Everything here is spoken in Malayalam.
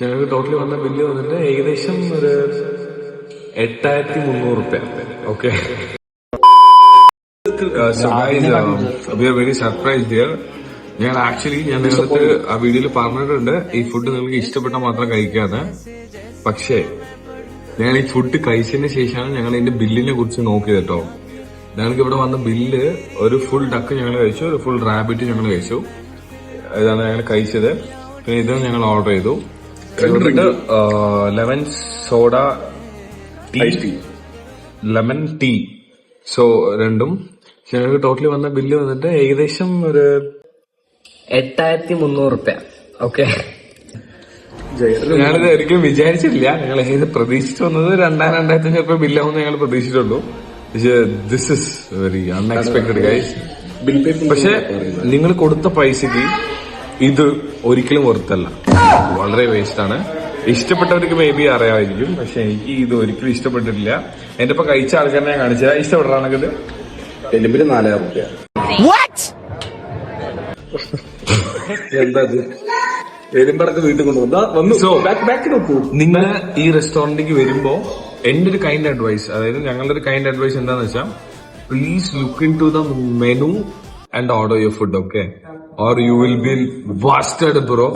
ഞങ്ങൾക്ക് ടോട്ടലി വന്ന ബില്ല് വന്നിട്ട് ഏകദേശം ഒരു 8,300 okay. We are very surprised here. ഞാൻ നിങ്ങൾക്ക് ആ വീഡിയോയിൽ പറഞ്ഞിട്ടുണ്ട് ഈ ഫുഡ് നിങ്ങൾക്ക് ഇഷ്ടപ്പെട്ടാൽ മാത്രം കഴിക്കാതെ. പക്ഷേ ഞങ്ങൾ ഈ ഫുഡ് കഴിച്ചതിന് ശേഷമാണ് ഞങ്ങൾ ഇതിന്റെ ബില്ലിനെ കുറിച്ച് നോക്കിയത് കേട്ടോ. ഞങ്ങൾക്ക് ഇവിടെ വന്ന ബില്ല് ഒരു ഫുൾ ഡക്ക് ഞങ്ങൾ കഴിച്ചു, ഒരു ഫുൾ റാബിറ്റ് ഞങ്ങൾ കഴിച്ചു. ഇതാണ് ഞങ്ങൾ കഴിച്ചത്. പിന്നെ ഇത് ഞങ്ങൾ ഓർഡർ ചെയ്തു. Lemon soda tea, lemon tea. So രണ്ടും ഞങ്ങൾക്ക് ടോട്ടലി വന്ന ബില്ല് വന്നിട്ട് ഏകദേശം ഒരു 8,300 ഓക്കെ. ഞാനിത് ഒരിക്കലും വിചാരിച്ചില്ല. ഞങ്ങൾ ഏത് പ്രതീക്ഷിച്ചു വന്നത് 2,500 രൂപ ബില്ലാവുന്ന ഞങ്ങൾ പ്രതീക്ഷിച്ചിട്ടുള്ളൂ. This is very unexpected guys. പക്ഷെ നിങ്ങൾ കൊടുത്ത പൈസക്ക് ഇത് ഒരിക്കലും വെറുത്തല്ല, വളരെ വേസ്റ്റ് ആണ്. ഇഷ്ടപ്പെട്ടവർക്ക് മേ ബി അറിയാമായിരിക്കും, പക്ഷെ എനിക്ക് ഇത് ഒരിക്കലും ഇഷ്ടപ്പെട്ടിട്ടില്ല. എന്റെ ഇപ്പൊ കഴിച്ച ആൾക്കാരെ ഞാൻ കാണിച്ചത്. ഇഷ്ടപ്പെടാണെങ്കിൽ എലുമ്പിന് 4,000 രൂപ. എന്താ എലുമ്പടക്കം വീട്ടിൽ കൊണ്ടുവന്നു. നിങ്ങൾ ഈ റെസ്റ്റോറന്റിലേക്ക് വരുമ്പോ എന്റെ ഒരു കൈൻഡ് അഡ്വൈസ്, അതായത് ഞങ്ങളുടെ ഒരു കൈൻഡ് അഡ്വൈസ് എന്താന്ന് വെച്ചാൽ, please look into the menu and order your food, okay? Or you will be wasted bro.